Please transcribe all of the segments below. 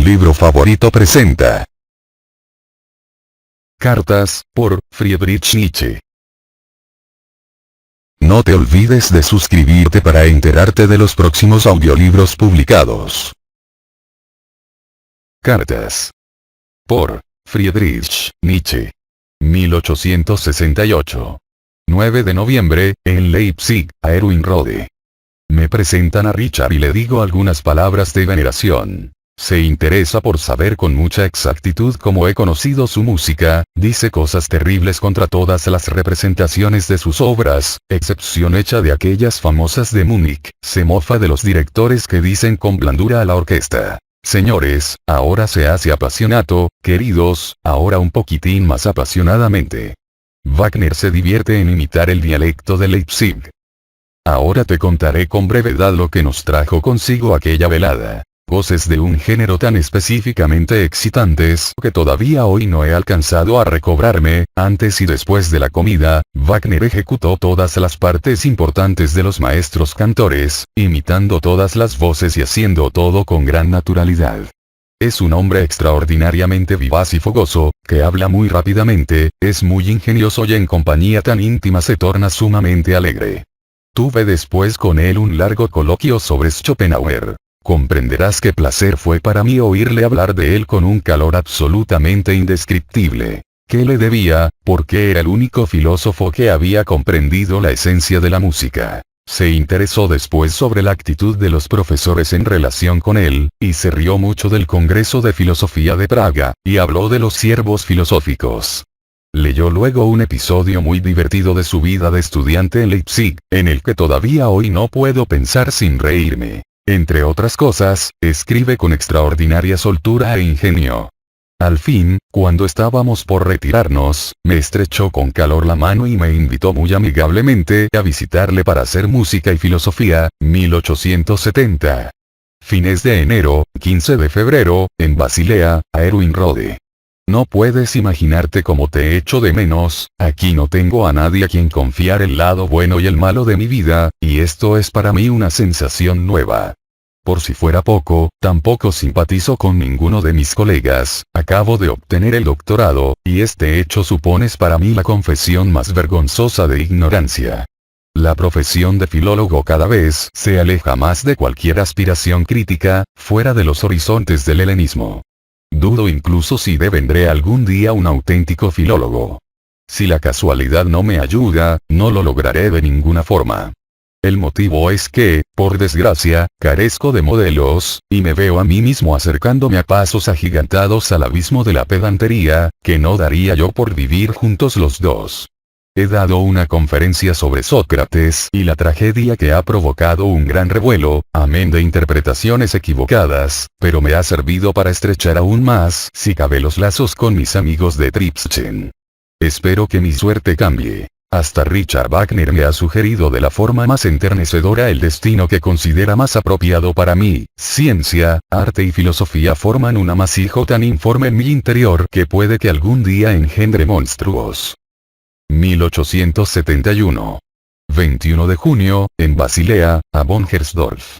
libro favorito presenta. Cartas, por Friedrich Nietzsche. No te olvides de suscribirte para enterarte de los próximos audiolibros publicados. Cartas. Por Friedrich Nietzsche. 1868. 9 de noviembre, en Leipzig, a Erwin Rohde. Me presentan a Richard y le digo algunas palabras de veneración. Se interesa por saber con mucha exactitud cómo he conocido su música, dice cosas terribles contra todas las representaciones de sus obras, excepción hecha de aquellas famosas de Múnich, se mofa de los directores que dicen con blandura a la orquesta: señores, ahora se hace apasionato, queridos, ahora un poquitín más apasionadamente. Wagner se divierte en imitar el dialecto de Leipzig. Ahora te contaré con brevedad lo que nos trajo consigo aquella velada. Voces de un género tan específicamente excitantes que todavía hoy no he alcanzado a recobrarme. Antes y después de la comida, Wagner ejecutó todas las partes importantes de los maestros cantores, imitando todas las voces y haciendo todo con gran naturalidad. Es un hombre extraordinariamente vivaz y fogoso, que habla muy rápidamente, es muy ingenioso y en compañía tan íntima se torna sumamente alegre. Tuve después con él un largo coloquio sobre Schopenhauer. Comprenderás qué placer fue para mí oírle hablar de él con un calor absolutamente indescriptible. ¿Qué le debía? Porque era el único filósofo que había comprendido la esencia de la música. Se interesó después sobre la actitud de los profesores en relación con él, y se rió mucho del Congreso de Filosofía de Praga, y habló de los siervos filosóficos. Leyó luego un episodio muy divertido de su vida de estudiante en Leipzig, en el que todavía hoy no puedo pensar sin reírme. Entre otras cosas, escribe con extraordinaria soltura e ingenio. Al fin, cuando estábamos por retirarnos, me estrechó con calor la mano y me invitó muy amigablemente a visitarle para hacer música y filosofía, 1870. Fines de enero, 15 de febrero, en Basilea, a Erwin Rohde. No puedes imaginarte cómo te echo de menos, aquí no tengo a nadie a quien confiar el lado bueno y el malo de mi vida, y esto es para mí una sensación nueva. Por si fuera poco, tampoco simpatizo con ninguno de mis colegas, acabo de obtener el doctorado, y este hecho supone para mí la confesión más vergonzosa de ignorancia. La profesión de filólogo cada vez se aleja más de cualquier aspiración crítica, fuera de los horizontes del helenismo. Dudo incluso si devendré algún día un auténtico filólogo. Si la casualidad no me ayuda, no lo lograré de ninguna forma. El motivo es que, por desgracia, carezco de modelos, y me veo a mí mismo acercándome a pasos agigantados al abismo de la pedantería, que no daría yo por vivir juntos los dos. He dado una conferencia sobre Sócrates y la tragedia que ha provocado un gran revuelo, amén de interpretaciones equivocadas, pero me ha servido para estrechar aún más, si cabe, los lazos con mis amigos de Tribschen. Espero que mi suerte cambie. Hasta Richard Wagner me ha sugerido de la forma más enternecedora el destino que considera más apropiado para mí. Ciencia, arte y filosofía forman un amasijo tan informe en mi interior que puede que algún día engendre monstruos. 1871. 21 de junio, en Basilea, a Bongersdorf.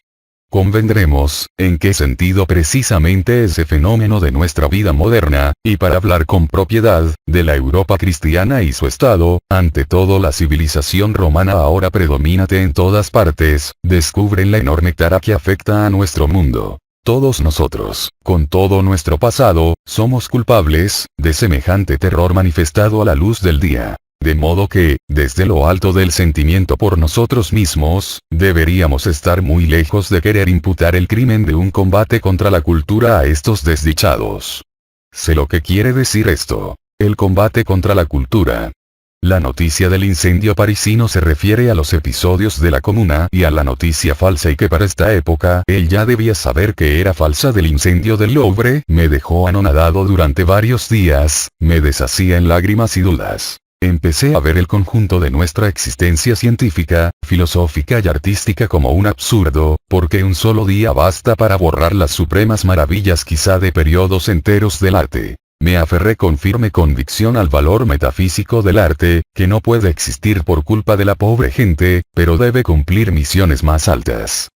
Convendremos, en qué sentido precisamente ese fenómeno de nuestra vida moderna, y para hablar con propiedad, de la Europa cristiana y su estado, ante todo la civilización romana ahora predominante en todas partes, descubren la enorme tara que afecta a nuestro mundo. Todos nosotros, con todo nuestro pasado, somos culpables, de semejante terror manifestado a la luz del día. De modo que, desde lo alto del sentimiento por nosotros mismos, deberíamos estar muy lejos de querer imputar el crimen de un combate contra la cultura a estos desdichados. Sé lo que quiere decir esto. El combate contra la cultura. La noticia del incendio parisino se refiere a los episodios de la Comuna y a la noticia falsa, y que para esta época él ya debía saber que era falsa, del incendio del Louvre, me dejó anonadado durante varios días, me deshacía en lágrimas y dudas. Empecé a ver el conjunto de nuestra existencia científica, filosófica y artística como un absurdo, porque un solo día basta para borrar las supremas maravillas quizá de periodos enteros del arte. Me aferré con firme convicción al valor metafísico del arte, que no puede existir por culpa de la pobre gente, pero debe cumplir misiones más altas.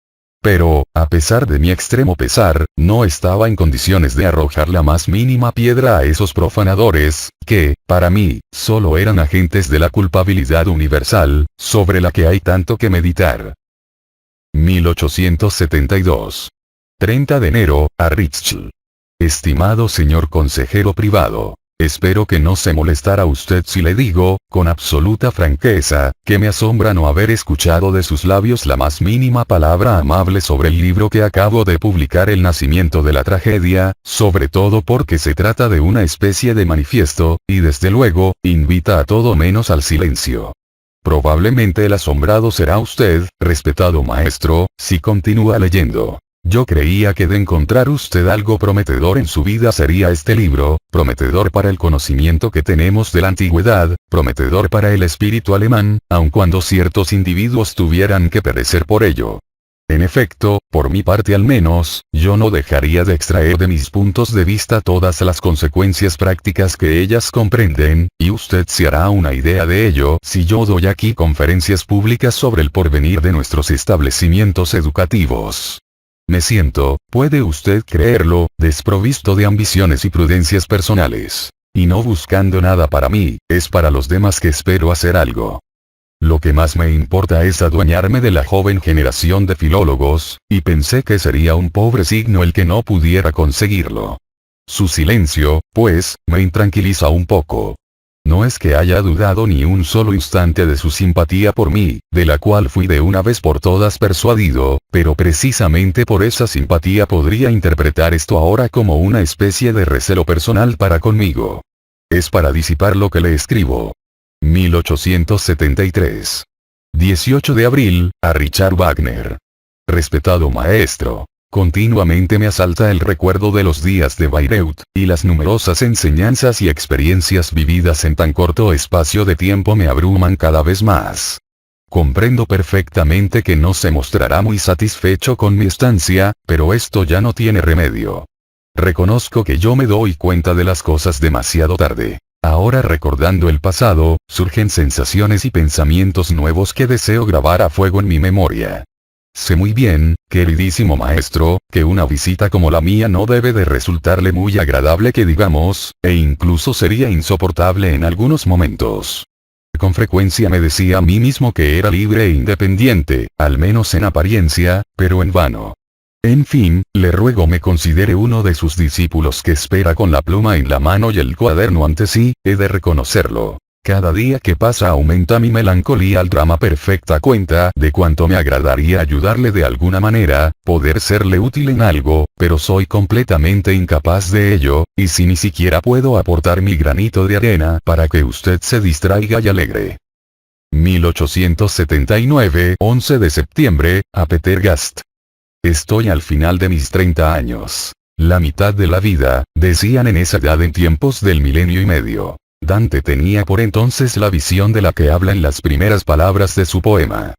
Pero, a pesar de mi extremo pesar, no estaba en condiciones de arrojar la más mínima piedra a esos profanadores, que, para mí, solo eran agentes de la culpabilidad universal, sobre la que hay tanto que meditar. 1872. 30 de enero, a Richel. Estimado señor consejero privado. Espero que no se molestará usted si le digo, con absoluta franqueza, que me asombra no haber escuchado de sus labios la más mínima palabra amable sobre el libro que acabo de publicar, El nacimiento de la tragedia, sobre todo porque se trata de una especie de manifiesto, y desde luego, invita a todo menos al silencio. Probablemente el asombrado será usted, respetado maestro, si continúa leyendo. Yo creía que de encontrar usted algo prometedor en su vida sería este libro, prometedor para el conocimiento que tenemos de la antigüedad, prometedor para el espíritu alemán, aun cuando ciertos individuos tuvieran que perecer por ello. En efecto, por mi parte al menos, yo no dejaría de extraer de mis puntos de vista todas las consecuencias prácticas que ellas comprenden, y usted se hará una idea de ello si yo doy aquí conferencias públicas sobre el porvenir de nuestros establecimientos educativos. Me siento, puede usted creerlo, desprovisto de ambiciones y prudencias personales. Y no buscando nada para mí, es para los demás que espero hacer algo. Lo que más me importa es adueñarme de la joven generación de filólogos, y pensé que sería un pobre signo el que no pudiera conseguirlo. Su silencio, pues, me intranquiliza un poco. No es que haya dudado ni un solo instante de su simpatía por mí, de la cual fui de una vez por todas persuadido, pero precisamente por esa simpatía podría interpretar esto ahora como una especie de recelo personal para conmigo. Es para disipar lo que le escribo. 1873. 18 de abril, a Richard Wagner. Respetado maestro. Continuamente me asalta el recuerdo de los días de Bayreuth, y las numerosas enseñanzas y experiencias vividas en tan corto espacio de tiempo me abruman cada vez más. Comprendo perfectamente que no se mostrará muy satisfecho con mi estancia, pero esto ya no tiene remedio. Reconozco que yo me doy cuenta de las cosas demasiado tarde. Ahora, recordando el pasado, surgen sensaciones y pensamientos nuevos que deseo grabar a fuego en mi memoria. Sé muy bien, queridísimo maestro, que una visita como la mía no debe de resultarle muy agradable que digamos, e incluso sería insoportable en algunos momentos. Con frecuencia me decía a mí mismo que era libre e independiente, al menos en apariencia, pero en vano. En fin, le ruego me considere uno de sus discípulos que espera con la pluma en la mano y el cuaderno ante sí, he de reconocerlo. Cada día que pasa aumenta mi melancolía al drama perfecta cuenta de cuánto me agradaría ayudarle de alguna manera, poder serle útil en algo, pero soy completamente incapaz de ello, y si ni siquiera puedo aportar mi granito de arena para que usted se distraiga y alegre. 1879, 11 de septiembre, a Petergast. Estoy al final de mis 30 años. La mitad de la vida, decían en esa edad en tiempos del milenio y medio. Dante tenía por entonces la visión de la que habla en las primeras palabras de su poema.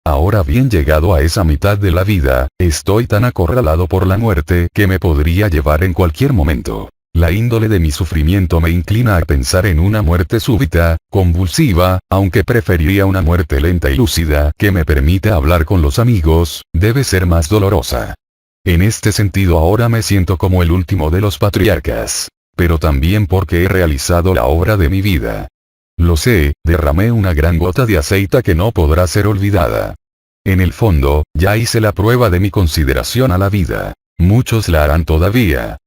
Ahora bien, llegado a esa mitad de la vida, estoy tan acorralado por la muerte que me podría llevar en cualquier momento. La índole de mi sufrimiento me inclina a pensar en una muerte súbita, convulsiva, aunque preferiría una muerte lenta y lúcida que me permita hablar con los amigos, debe ser más dolorosa. En este sentido ahora me siento como el último de los patriarcas. Pero también porque he realizado la obra de mi vida. Lo sé, derramé una gran gota de aceite que no podrá ser olvidada. En el fondo, ya hice la prueba de mi consideración a la vida. Muchos la harán todavía.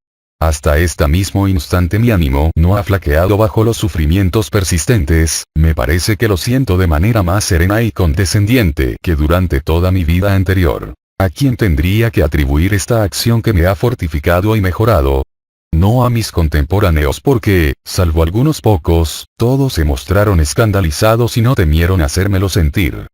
Hasta este mismo instante mi ánimo no ha flaqueado bajo los sufrimientos persistentes, me parece que lo siento de manera más serena y condescendiente que durante toda mi vida anterior. ¿A quién tendría que atribuir esta acción que me ha fortificado y mejorado? No a mis contemporáneos porque, salvo algunos pocos, todos se mostraron escandalizados y no temieron hacérmelo sentir.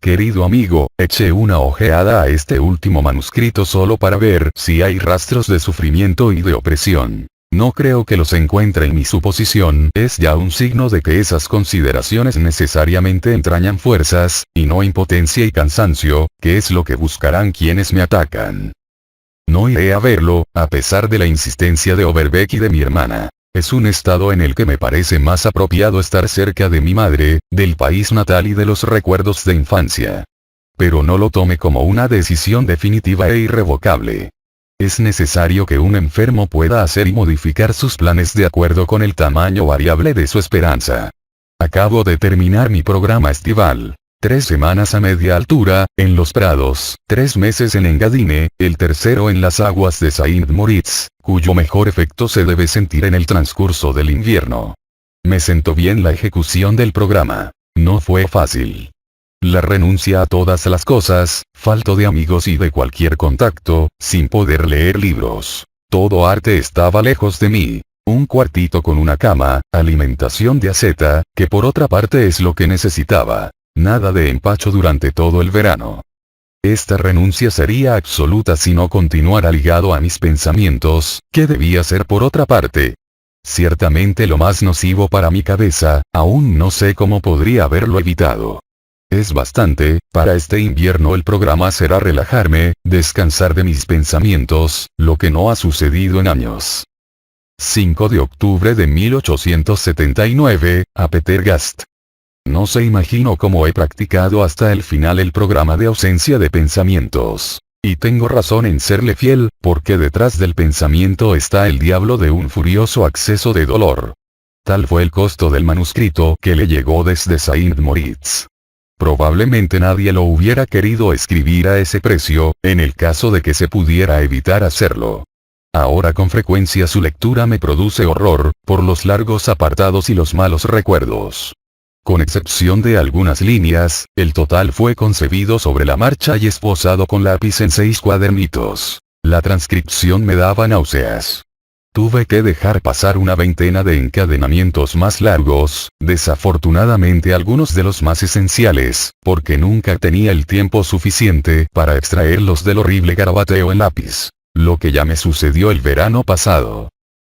Querido amigo, eché una ojeada a este último manuscrito solo para ver si hay rastros de sufrimiento y de opresión. No creo que los encuentre en mi suposición, es ya un signo de que esas consideraciones necesariamente entrañan fuerzas, y no impotencia y cansancio, que es lo que buscarán quienes me atacan. No iré a verlo, a pesar de la insistencia de Overbeck y de mi hermana. Es un estado en el que me parece más apropiado estar cerca de mi madre, del país natal y de los recuerdos de infancia. Pero no lo tome como una decisión definitiva e irrevocable. Es necesario que un enfermo pueda hacer y modificar sus planes de acuerdo con el tamaño variable de su esperanza. Acabo de terminar mi programa estival. 3 semanas a media altura, en los prados, 3 meses en Engadine, el tercero en las aguas de Saint Moritz, cuyo mejor efecto se debe sentir en el transcurso del invierno. Me sentó bien la ejecución del programa. No fue fácil. La renuncia a todas las cosas, falto de amigos y de cualquier contacto, sin poder leer libros. Todo arte estaba lejos de mí. Un cuartito con una cama, alimentación de asceta, que por otra parte es lo que necesitaba. Nada de empacho durante todo el verano. Esta renuncia sería absoluta si no continuara ligado a mis pensamientos, que debía ser por otra parte. Ciertamente lo más nocivo para mi cabeza, aún no sé cómo podría haberlo evitado. Es bastante, para este invierno el programa será relajarme, descansar de mis pensamientos, lo que no ha sucedido en años. 5 de octubre de 1879, a Peter Gast. No se imagino cómo he practicado hasta el final el programa de ausencia de pensamientos. Y tengo razón en serle fiel, porque detrás del pensamiento está el diablo de un furioso acceso de dolor. Tal fue el costo del manuscrito que le llegó desde Saint Moritz. Probablemente nadie lo hubiera querido escribir a ese precio, en el caso de que se pudiera evitar hacerlo. Ahora con frecuencia su lectura me produce horror, por los largos apartados y los malos recuerdos. Con excepción de algunas líneas, el total fue concebido sobre la marcha y esbozado con lápiz en 6 cuadernitos. La transcripción me daba náuseas. Tuve que dejar pasar una veintena de encadenamientos más largos, desafortunadamente algunos de los más esenciales, porque nunca tenía el tiempo suficiente para extraerlos del horrible garabateo en lápiz. Lo que ya me sucedió el verano pasado.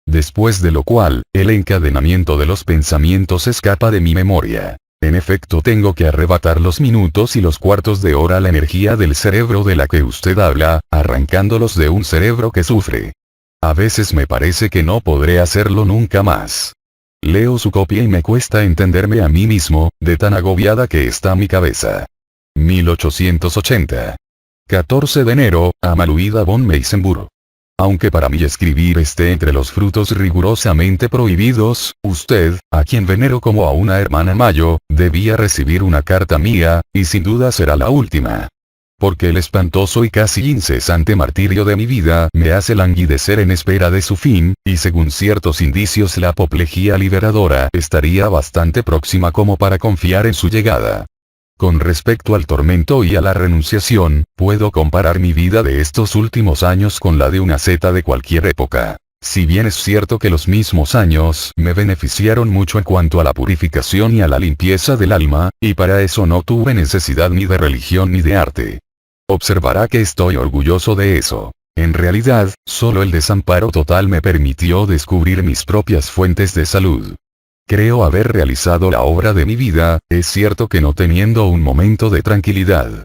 Después de lo cual, el encadenamiento de los pensamientos escapa de mi memoria. En efecto tengo que arrebatar los minutos y los cuartos de hora a la energía del cerebro de la que usted habla, arrancándolos de un cerebro que sufre. A veces me parece que no podré hacerlo nunca más. Leo su copia y me cuesta entenderme a mí mismo, de tan agobiada que está mi cabeza. 1880. 14 de enero, a Maluida von Meisenburg. Aunque para mí escribir esté entre los frutos rigurosamente prohibidos, usted, a quien venero como a una hermana Mayo, debía recibir una carta mía, y sin duda será la última. Porque el espantoso y casi incesante martirio de mi vida me hace languidecer en espera de su fin, y según ciertos indicios la apoplejía liberadora estaría bastante próxima como para confiar en su llegada. Con respecto al tormento y a la renunciación, puedo comparar mi vida de estos últimos años con la de una asceta de cualquier época. Si bien es cierto que los mismos años me beneficiaron mucho en cuanto a la purificación y a la limpieza del alma, y para eso no tuve necesidad ni de religión ni de arte. Observará que estoy orgulloso de eso. En realidad, solo el desamparo total me permitió descubrir mis propias fuentes de salud. Creo haber realizado la obra de mi vida, es cierto que no teniendo un momento de tranquilidad.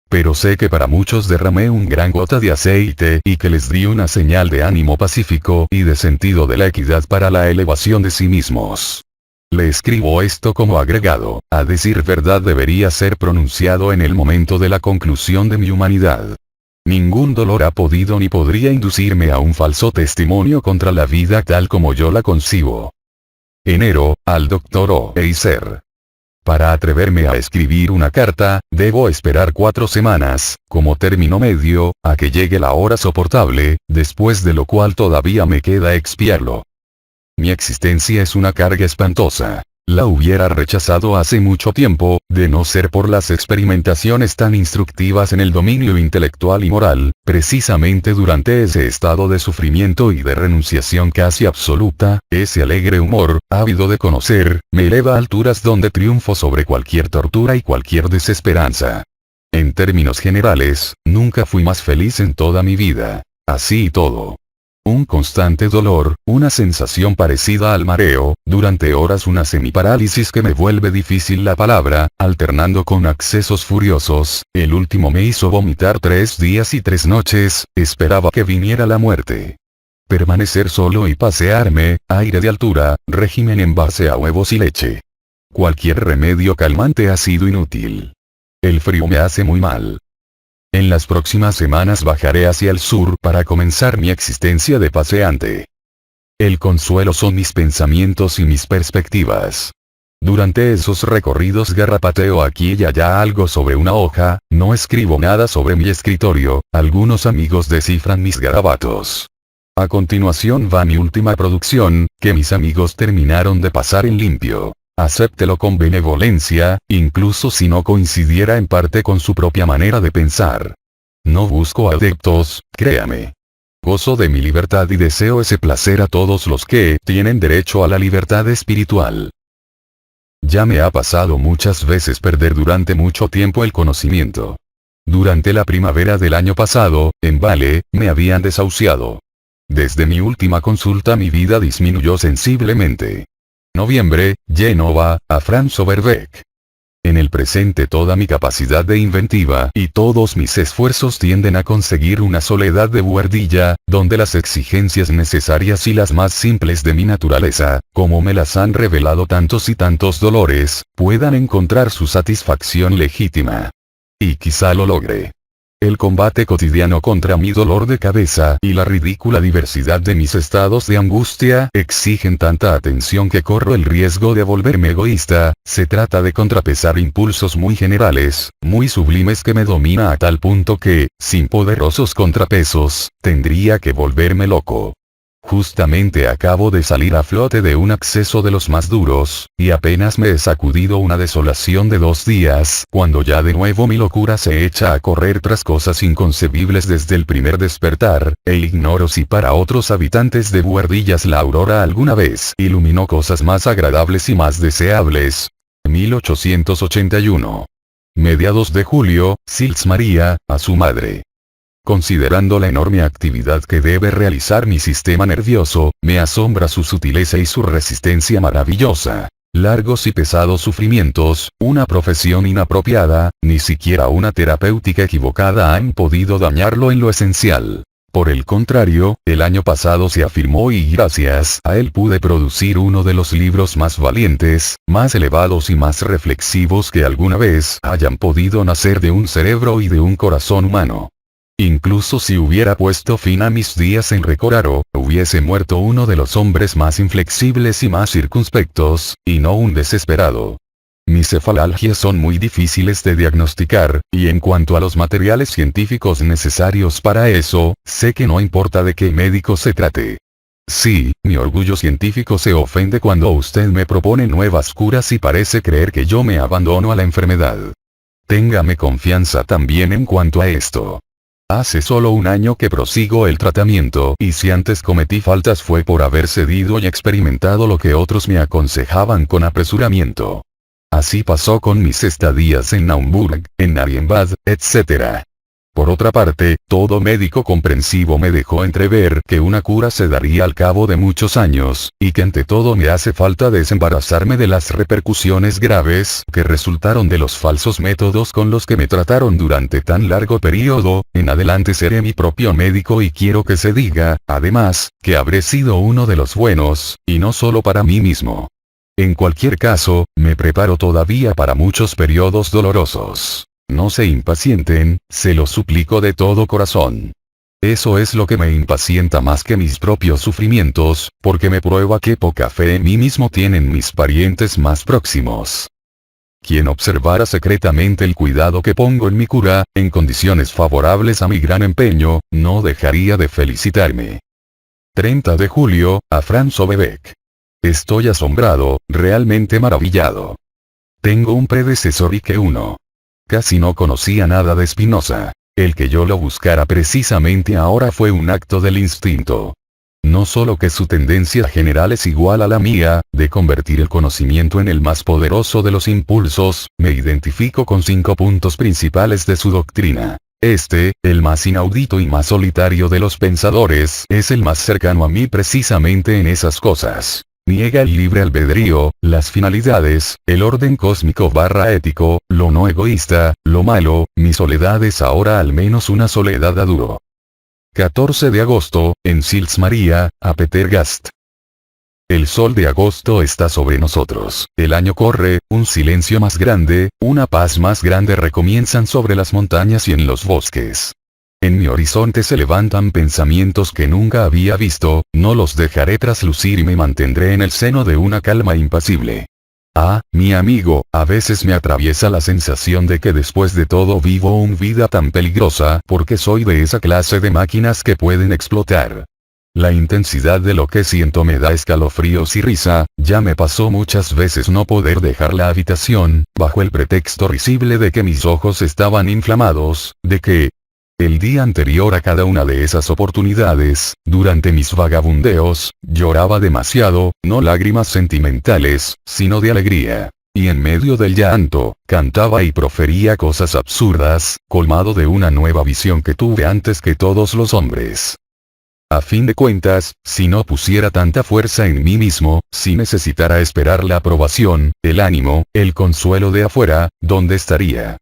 Pero sé que para muchos derramé un gran gota de aceite y que les di una señal de ánimo pacífico y de sentido de la equidad para la elevación de sí mismos. Le escribo esto como agregado, a decir verdad debería ser pronunciado en el momento de la conclusión de mi humanidad. Ningún dolor ha podido ni podría inducirme a un falso testimonio contra la vida tal como yo la concibo. Enero, al Dr. Oeiser. Para atreverme a escribir una carta, debo esperar 4 semanas, como término medio, a que llegue la hora soportable, después de lo cual todavía me queda expiarlo. Mi existencia es una carga espantosa. La hubiera rechazado hace mucho tiempo, de no ser por las experimentaciones tan instructivas en el dominio intelectual y moral, precisamente durante ese estado de sufrimiento y de renunciación casi absoluta, ese alegre humor, ávido de conocer, me eleva a alturas donde triunfo sobre cualquier tortura y cualquier desesperanza. En términos generales, nunca fui más feliz en toda mi vida. Así y todo. Un constante dolor, una sensación parecida al mareo, durante horas una semiparálisis que me vuelve difícil la palabra, alternando con accesos furiosos, el último me hizo vomitar 3 días y 3 noches, esperaba que viniera la muerte. Permanecer solo y pasearme, aire de altura, régimen en base a huevos y leche. Cualquier remedio calmante ha sido inútil. El frío me hace muy mal. En las próximas semanas bajaré hacia el sur para comenzar mi existencia de paseante. El consuelo son mis pensamientos y mis perspectivas. Durante esos recorridos garrapateo aquí y allá algo sobre una hoja, no escribo nada sobre mi escritorio, algunos amigos descifran mis garabatos. A continuación va mi última producción, que mis amigos terminaron de pasar en limpio. Acéptelo con benevolencia, incluso si no coincidiera en parte con su propia manera de pensar. No busco adeptos, créame. Gozo de mi libertad y deseo ese placer a todos los que tienen derecho a la libertad espiritual. Ya me ha pasado muchas veces perder durante mucho tiempo el conocimiento. Durante la primavera del año pasado, en Vale, me habían desahuciado. Desde mi última consulta mi vida disminuyó sensiblemente. Noviembre, Génova, a Franz Overbeck. En el presente toda mi capacidad de inventiva y todos mis esfuerzos tienden a conseguir una soledad de buhardilla, donde las exigencias necesarias y las más simples de mi naturaleza, como me las han revelado tantos y tantos dolores, puedan encontrar su satisfacción legítima. Y quizá lo logre. El combate cotidiano contra mi dolor de cabeza y la ridícula diversidad de mis estados de angustia exigen tanta atención que corro el riesgo de volverme egoísta. Se trata de contrapesar impulsos muy generales, muy sublimes que me domina a tal punto que, sin poderosos contrapesos, tendría que volverme loco. Justamente acabo de salir a flote de un acceso de los más duros, y apenas me he sacudido una desolación de 2 días, cuando ya de nuevo mi locura se echa a correr tras cosas inconcebibles desde el primer despertar, e ignoro si para otros habitantes de Buhardillas la aurora alguna vez iluminó cosas más agradables y más deseables. 1881. Mediados de julio, Sils María, a su madre. Considerando la enorme actividad que debe realizar mi sistema nervioso, me asombra su sutileza y su resistencia maravillosa. Largos y pesados sufrimientos, una profesión inapropiada, ni siquiera una terapéutica equivocada han podido dañarlo en lo esencial. Por el contrario, el año pasado se afirmó y gracias a él pude producir uno de los libros más valientes, más elevados y más reflexivos que alguna vez hayan podido nacer de un cerebro y de un corazón humano. Incluso si hubiera puesto fin a mis días en Recoraro, hubiese muerto uno de los hombres más inflexibles y más circunspectos, y no un desesperado. Mis cefalalgias son muy difíciles de diagnosticar, y en cuanto a los materiales científicos necesarios para eso, sé que no importa de qué médico se trate. Sí, mi orgullo científico se ofende cuando usted me propone nuevas curas y parece creer que yo me abandono a la enfermedad. Téngame confianza también en cuanto a esto. Hace solo 1 año que prosigo el tratamiento y si antes cometí faltas fue por haber cedido y experimentado lo que otros me aconsejaban con apresuramiento. Así pasó con mis estadías en Naumburg, en Marienbad, etc. Por otra parte, todo médico comprensivo me dejó entrever que una cura se daría al cabo de muchos años, y que ante todo me hace falta desembarazarme de las repercusiones graves que resultaron de los falsos métodos con los que me trataron durante tan largo periodo. En adelante seré mi propio médico y quiero que se diga, además, que habré sido uno de los buenos, y no solo para mí mismo. En cualquier caso, me preparo todavía para muchos periodos dolorosos. No se impacienten, se lo suplico de todo corazón. Eso es lo que me impacienta más que mis propios sufrimientos, porque me prueba qué poca fe en mí mismo tienen mis parientes más próximos. Quien observara secretamente el cuidado que pongo en mi cura, en condiciones favorables a mi gran empeño, no dejaría de felicitarme. 30 de julio, a Franz Overbeck. Estoy asombrado, realmente maravillado. Tengo un predecesor y que uno. Casi no conocía nada de Spinoza. El que yo lo buscara precisamente ahora fue un acto del instinto. No solo que su tendencia general es igual a la mía, de convertir el conocimiento en el más poderoso de los impulsos, me identifico con 5 puntos principales de su doctrina. El más inaudito y más solitario de los pensadores, es el más cercano a mí precisamente en esas cosas. Niega el libre albedrío, las finalidades, el orden cósmico / ético, lo no egoísta, lo malo. Mi soledad es ahora al menos una soledad a duro. 14 de agosto, en Sils María, a Peter Gast. El sol de agosto está sobre nosotros, el año corre, un silencio más grande, una paz más grande recomienzan sobre las montañas y en los bosques. En mi horizonte se levantan pensamientos que nunca había visto, no los dejaré traslucir y me mantendré en el seno de una calma impasible. Ah, mi amigo, a veces me atraviesa la sensación de que después de todo vivo una vida tan peligrosa porque soy de esa clase de máquinas que pueden explotar. La intensidad de lo que siento me da escalofríos y risa, ya me pasó muchas veces no poder dejar la habitación, bajo el pretexto risible de que mis ojos estaban inflamados, de que, el día anterior a cada una de esas oportunidades, durante mis vagabundeos, lloraba demasiado, no lágrimas sentimentales, sino de alegría. Y en medio del llanto, cantaba y profería cosas absurdas, colmado de una nueva visión que tuve antes que todos los hombres. A fin de cuentas, si no pusiera tanta fuerza en mí mismo, si necesitara esperar la aprobación, el ánimo, el consuelo de afuera, ¿dónde estaría?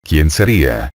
¿Quién sería?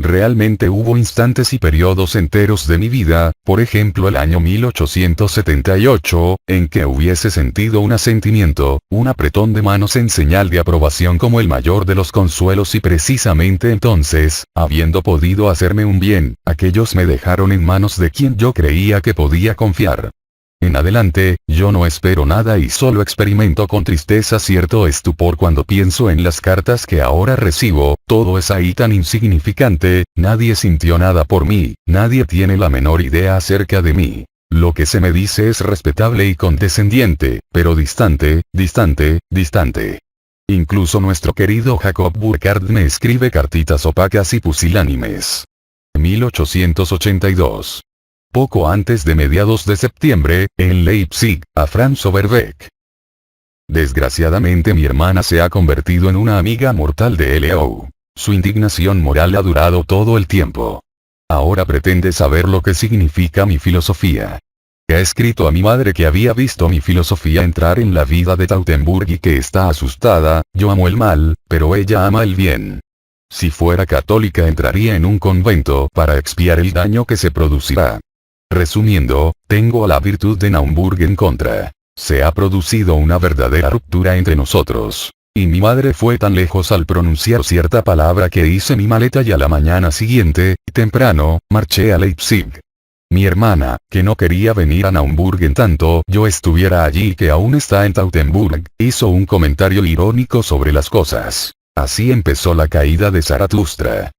Realmente hubo instantes y periodos enteros de mi vida, por ejemplo el año 1878, en que hubiese sentido un asentimiento, un apretón de manos en señal de aprobación como el mayor de los consuelos y precisamente entonces, habiendo podido hacerme un bien, aquellos me dejaron en manos de quien yo creía que podía confiar. En adelante, yo no espero nada y solo experimento con tristeza cierto estupor cuando pienso en las cartas que ahora recibo, todo es ahí tan insignificante, nadie sintió nada por mí, nadie tiene la menor idea acerca de mí. Lo que se me dice es respetable y condescendiente, pero distante, distante, distante. Incluso nuestro querido Jacob Burckhardt me escribe cartitas opacas y pusilánimes. 1882. Poco antes de mediados de septiembre, en Leipzig, a Franz Overbeck. Desgraciadamente mi hermana se ha convertido en una amiga mortal de L.O. Su indignación moral ha durado todo el tiempo. Ahora pretende saber lo que significa mi filosofía. Ha escrito a mi madre que había visto mi filosofía entrar en la vida de Teutoburg y que está asustada, yo amo el mal, pero ella ama el bien. Si fuera católica entraría en un convento para expiar el daño que se producirá. Resumiendo, tengo a la virtud de Naumburg en contra. Se ha producido una verdadera ruptura entre nosotros. Y mi madre fue tan lejos al pronunciar cierta palabra que hice mi maleta y a la mañana siguiente, temprano, marché a Leipzig. Mi hermana, que no quería venir a Naumburg en tanto yo estuviera allí y que aún está en Teutoburg, hizo un comentario irónico sobre las cosas. Así empezó la caída de Zaratustra.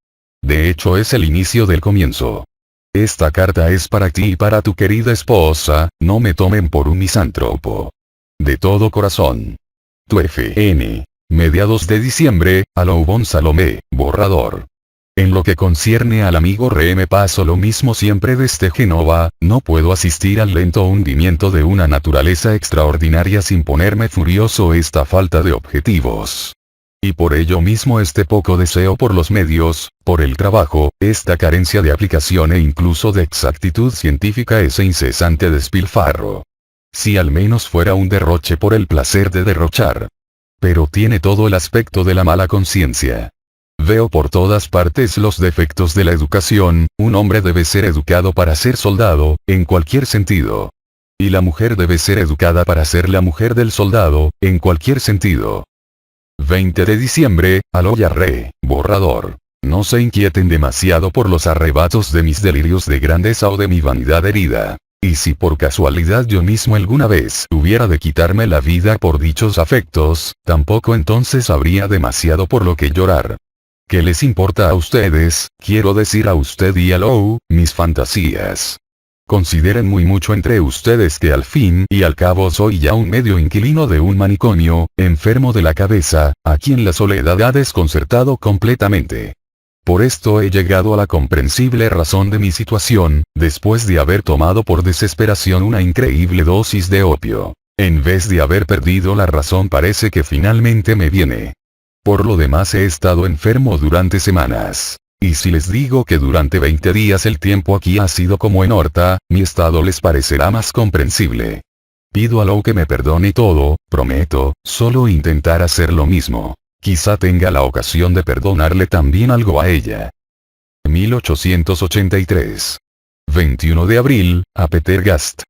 De hecho es el inicio del comienzo. Esta carta es para ti y para tu querida esposa, no me tomen por un misántropo. De todo corazón. Tu F.N. Mediados de diciembre, a Loubon Salomé, borrador. En lo que concierne al amigo Re me pasó lo mismo siempre desde Génova, no puedo asistir al lento hundimiento de una naturaleza extraordinaria sin ponerme furioso esta falta de objetivos. Y por ello mismo este poco deseo por los medios, por el trabajo, esta carencia de aplicación e incluso de exactitud científica ese incesante despilfarro. Si al menos fuera un derroche por el placer de derrochar. Pero tiene todo el aspecto de la mala conciencia. Veo por todas partes los defectos de la educación, un hombre debe ser educado para ser soldado, en cualquier sentido. Y la mujer debe ser educada para ser la mujer del soldado, en cualquier sentido. 20 de diciembre, Aloya Re, borrador. No se inquieten demasiado por los arrebatos de mis delirios de grandeza o de mi vanidad herida. Y si por casualidad yo mismo alguna vez hubiera de quitarme la vida por dichos afectos, tampoco entonces habría demasiado por lo que llorar. ¿Qué les importa a ustedes? Quiero decir a usted y a Lou, mis fantasías. Consideren muy mucho entre ustedes que al fin y al cabo soy ya un medio inquilino de un manicomio, enfermo de la cabeza, a quien la soledad ha desconcertado completamente. Por esto he llegado a la comprensible razón de mi situación, después de haber tomado por desesperación una increíble dosis de opio. En vez de haber perdido la razón parece que finalmente me viene. Por lo demás he estado enfermo durante semanas. Y si les digo que durante 20 días el tiempo aquí ha sido como en Horta, mi estado les parecerá más comprensible. Pido a Lou que me perdone todo, prometo, solo intentar hacer lo mismo. Quizá tenga la ocasión de perdonarle también algo a ella. 1883. 21 de abril, a Peter Gast.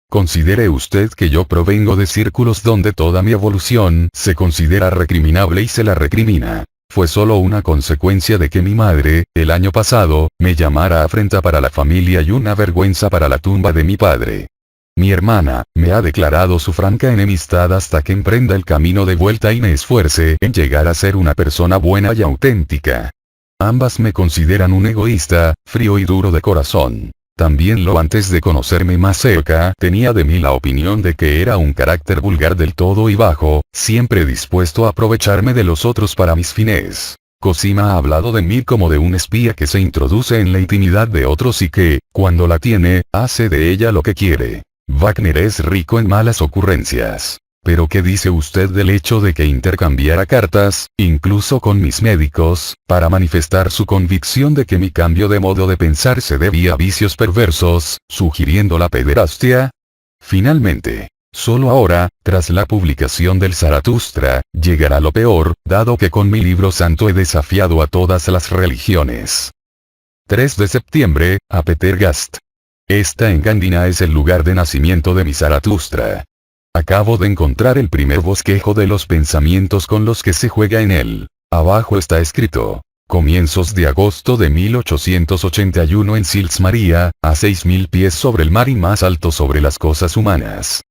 Considere usted que yo provengo de círculos donde toda mi evolución se considera recriminable y se la recrimina. Fue solo una consecuencia de que mi madre, el año pasado, me llamara afrenta para la familia y una vergüenza para la tumba de mi padre. Mi hermana, me ha declarado su franca enemistad hasta que emprenda el camino de vuelta y me esfuerce en llegar a ser una persona buena y auténtica. Ambas me consideran un egoísta, frío y duro de corazón. También lo antes de conocerme más cerca tenía de mí la opinión de que era un carácter vulgar del todo y bajo, siempre dispuesto a aprovecharme de los otros para mis fines. Cosima ha hablado de mí como de un espía que se introduce en la intimidad de otros y que, cuando la tiene, hace de ella lo que quiere. Wagner es rico en malas ocurrencias. Pero ¿qué dice usted del hecho de que intercambiara cartas, incluso con mis médicos, para manifestar su convicción de que mi cambio de modo de pensar se debía a vicios perversos, sugiriendo la pederastia? Finalmente, solo ahora, tras la publicación del Zaratustra, llegará lo peor, dado que con mi libro santo he desafiado a todas las religiones. 3 de septiembre, a Petergast. Esta engadina es el lugar de nacimiento de mi Zaratustra. Acabo de encontrar el primer bosquejo de los pensamientos con los que se juega en él. Abajo está escrito: comienzos de agosto de 1881 en Sils Maria, a 6.000 pies sobre el mar y más alto sobre las cosas humanas.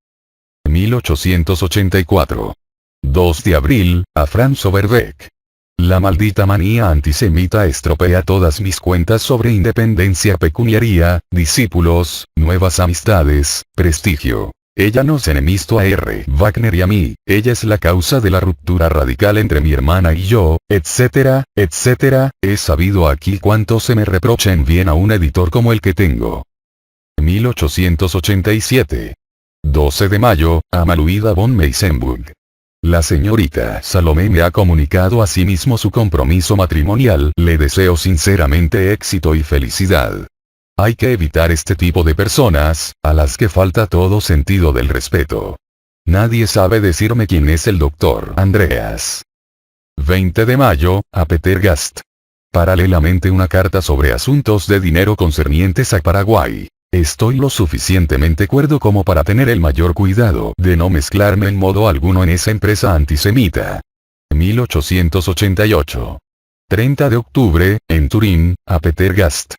1884. 2 de abril, a Franz Overbeck. La maldita manía antisemita estropea todas mis cuentas sobre independencia pecuniaria, discípulos, nuevas amistades, prestigio. Ella nos enemistó a R. Wagner y a mí, ella es la causa de la ruptura radical entre mi hermana y yo, etcétera, etcétera. He sabido aquí cuánto se me reprocha en bien a un editor como el que tengo. 1887. 12 de mayo, a Maluida von Meisenburg. La señorita Salomé me ha comunicado a sí mismo su compromiso matrimonial. Le deseo sinceramente éxito y felicidad. Hay que evitar este tipo de personas, a las que falta todo sentido del respeto. Nadie sabe decirme quién es el doctor Andreas. 20 de mayo, a Petergast. Paralelamente una carta sobre asuntos de dinero concernientes a Paraguay. Estoy lo suficientemente cuerdo como para tener el mayor cuidado de no mezclarme en modo alguno en esa empresa antisemita. 1888. 30 de octubre, en Turín, a Petergast.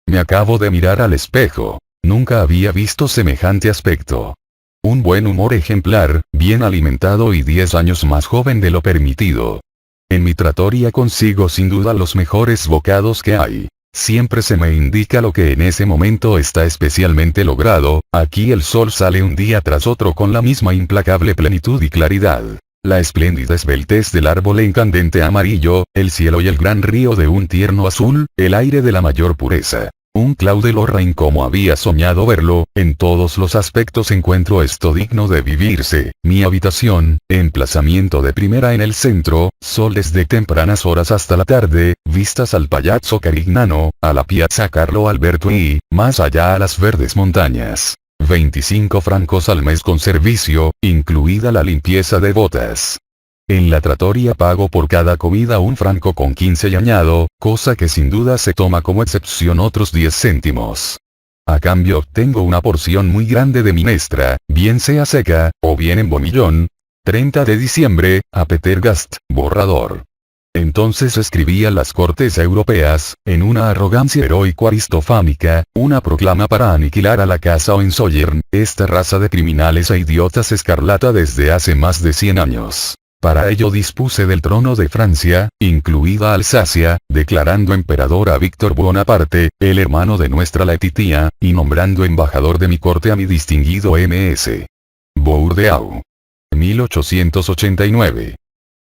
Me acabo de mirar al espejo. Nunca había visto semejante aspecto. Un buen humor ejemplar, bien alimentado y 10 años más joven de lo permitido. En mi trattoria consigo sin duda los mejores bocados que hay. Siempre se me indica lo que en ese momento está especialmente logrado. Aquí el sol sale un día tras otro con la misma implacable plenitud y claridad. La espléndida esbeltez del árbol incandente amarillo, el cielo y el gran río de un tierno azul, el aire de la mayor pureza. Un Claude Lorraine como había soñado verlo. En todos los aspectos encuentro esto digno de vivirse. Mi habitación, emplazamiento de primera en el centro, sol desde tempranas horas hasta la tarde, vistas al Palazzo Carignano, a la Piazza Carlo Alberto y, más allá a las verdes montañas. 25 francos al mes con servicio, incluida la limpieza de botas. En la trattoria pago por cada comida 1 franco con 15 y añado, cosa que sin duda se toma como excepción otros 10 céntimos. A cambio obtengo una porción muy grande de minestra, bien sea seca, o bien en bomillón. 30 de diciembre, a Petergast, borrador. Entonces escribí a las cortes europeas, en una arrogancia heroico-aristofánica, una proclama para aniquilar a la casa Hohenzollern, esta raza de criminales e idiotas escarlata desde hace más de 100 años. Para ello dispuse del trono de Francia, incluida Alsacia, declarando emperador a Víctor Bonaparte, el hermano de nuestra Letitia, y nombrando embajador de mi corte a mi distinguido M.S. Bourdeau. 1889.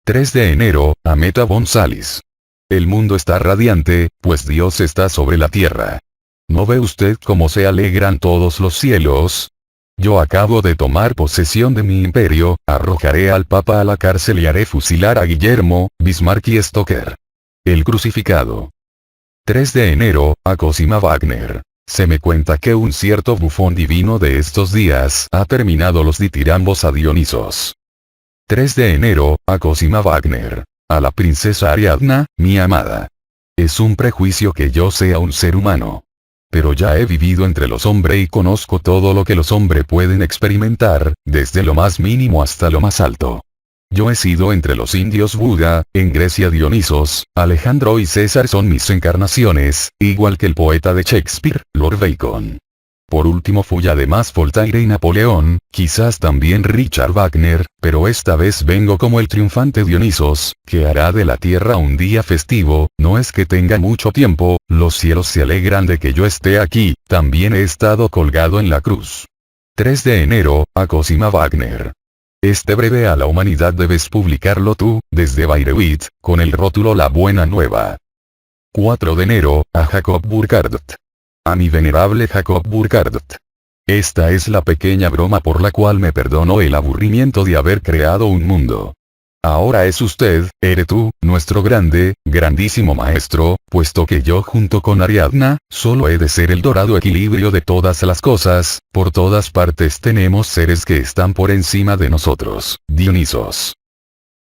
3 de enero, a Meta von Salis. El mundo está radiante, pues Dios está sobre la tierra. ¿No ve usted cómo se alegran todos los cielos? Yo acabo de tomar posesión de mi imperio, arrojaré al Papa a la cárcel y haré fusilar a Guillermo, Bismarck y Stoker. El crucificado. 3 de enero, a Cosima Wagner. Se me cuenta que un cierto bufón divino de estos días ha terminado los ditirambos a Dionisos. 3 de enero, a Cosima Wagner. A la princesa Ariadna, mi amada. Es un prejuicio que yo sea un ser humano. Pero ya he vivido entre los hombres y conozco todo lo que los hombres pueden experimentar, desde lo más mínimo hasta lo más alto. Yo he sido entre los indios Buda, en Grecia Dionisos, Alejandro y César son mis encarnaciones, igual que el poeta de Shakespeare, Lord Bacon. Por último fui además Voltaire y Napoleón, quizás también Richard Wagner, pero esta vez vengo como el triunfante Dionisos, que hará de la tierra un día festivo. No es que tenga mucho tiempo, los cielos se alegran de que yo esté aquí, también he estado colgado en la cruz. 3 de enero, a Cosima Wagner. Este breve a la humanidad debes publicarlo tú, desde Bayreuth, con el rótulo La Buena Nueva. 4 de enero, a Jacob Burckhardt. A mi venerable Jacob Burckhardt. Esta es la pequeña broma por la cual me perdono el aburrimiento de haber creado un mundo. Ahora es usted, eres tú, nuestro grandísimo maestro, puesto que yo junto con Ariadna, solo he de ser el dorado equilibrio de todas las cosas. Por todas partes tenemos seres que están por encima de nosotros, Dionisos.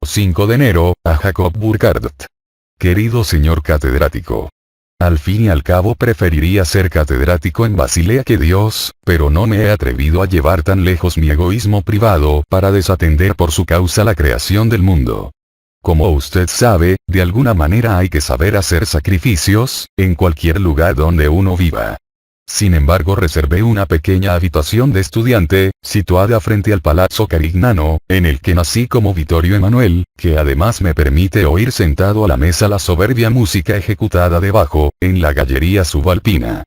5 de enero, a Jacob Burckhardt. Querido señor catedrático. Al fin y al cabo preferiría ser catedrático en Basilea que Dios, pero no me he atrevido a llevar tan lejos mi egoísmo privado para desatender por su causa la creación del mundo. Como usted sabe, de alguna manera hay que saber hacer sacrificios, en cualquier lugar donde uno viva. Sin embargo reservé una pequeña habitación de estudiante, situada frente al Palazzo Carignano, en el que nací como Vittorio Emanuel, que además me permite oír sentado a la mesa la soberbia música ejecutada debajo, en la gallería subalpina.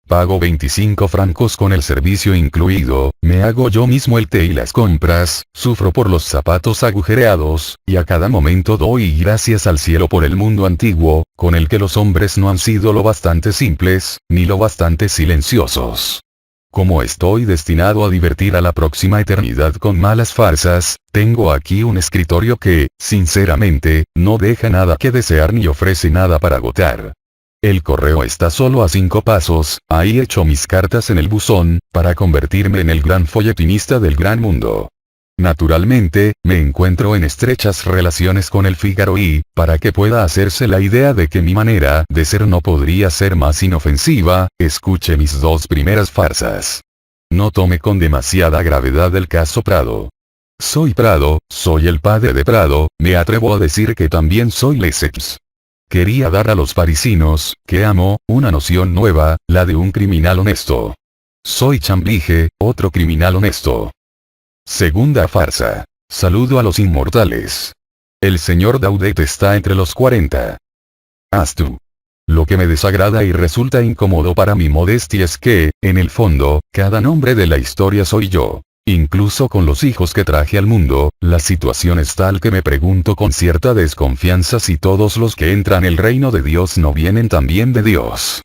Pago 25 francos con el servicio incluido, me hago yo mismo el té y las compras, sufro por los zapatos agujereados, y a cada momento doy gracias al cielo por el mundo antiguo, con el que los hombres no han sido lo bastante simples, ni lo bastante silenciosos. Como estoy destinado a divertir a la próxima eternidad con malas farsas, tengo aquí un escritorio que, sinceramente, no deja nada que desear ni ofrece nada para agotar. El correo está solo a 5 pasos, ahí echo mis cartas en el buzón, para convertirme en el gran folletinista del gran mundo. Naturalmente, me encuentro en estrechas relaciones con el Figaro y, para que pueda hacerse la idea de que mi manera de ser no podría ser más inofensiva, escuche mis 2 primeras farsas. No tome con demasiada gravedad el caso Prado. Soy Prado, soy el padre de Prado, me atrevo a decir que también soy Lesseps. Quería dar a los parisinos, que amo, una noción nueva, la de un criminal honesto. Soy Chamblige, otro criminal honesto. Segunda farsa. Saludo a los inmortales. El señor Daudet está entre los 40. Haz tú. Lo que me desagrada y resulta incómodo para mi modestia es que, en el fondo, cada nombre de la historia soy yo. Incluso con los hijos que traje al mundo, la situación es tal que me pregunto con cierta desconfianza si todos los que entran en el reino de Dios no vienen también de Dios.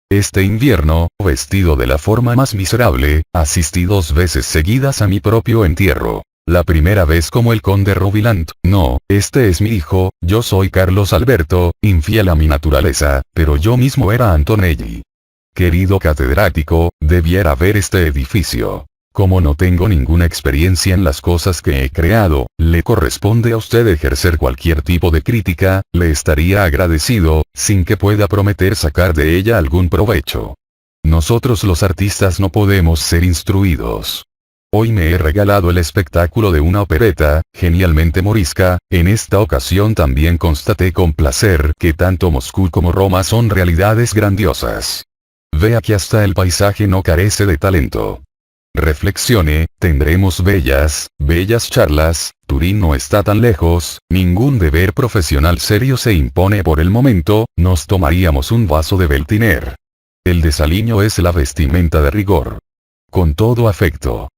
Este invierno, vestido de la forma más miserable, asistí 2 veces seguidas a mi propio entierro. La primera vez como el conde Rovilant, no, este es mi hijo, yo soy Carlos Alberto, infiel a mi naturaleza, pero yo mismo era Antonelli. Querido catedrático, debiera ver este edificio. Como no tengo ninguna experiencia en las cosas que he creado, le corresponde a usted ejercer cualquier tipo de crítica, le estaría agradecido, sin que pueda prometer sacar de ella algún provecho. Nosotros los artistas no podemos ser instruidos. Hoy me he regalado el espectáculo de una opereta, genialmente morisca, en esta ocasión también constaté con placer que tanto Moscú como Roma son realidades grandiosas. Vea que hasta el paisaje no carece de talento. Reflexione, tendremos bellas charlas, Turín no está tan lejos, ningún deber profesional serio se impone por el momento, nos tomaríamos un vaso de Veltiner. El desaliño es la vestimenta de rigor. Con todo afecto.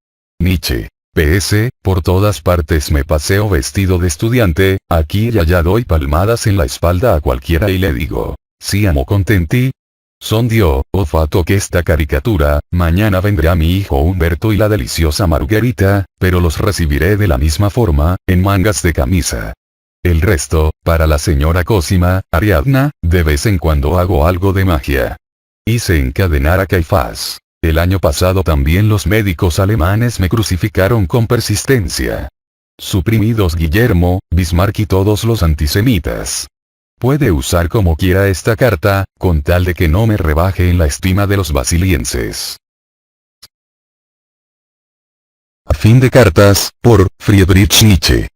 Nietzsche. PS, por todas partes me paseo vestido de estudiante, aquí y allá doy palmadas en la espalda a cualquiera y le digo, si amo contenti. Son Dio, oh fato que esta caricatura, mañana vendrá mi hijo Humberto y la deliciosa Margarita, pero los recibiré de la misma forma, en mangas de camisa. El resto, para la señora Cosima, Ariadna, de vez en cuando hago algo de magia. Hice encadenar a Caifás. El año pasado también los médicos alemanes me crucificaron con persistencia. Suprimidos Guillermo, Bismarck y todos los antisemitas. Puede usar como quiera esta carta, con tal de que no me rebaje en la estima de los basilienses. Fin de cartas, por Friedrich Nietzsche.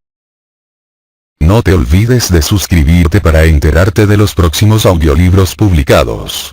No te olvides de suscribirte para enterarte de los próximos audiolibros publicados.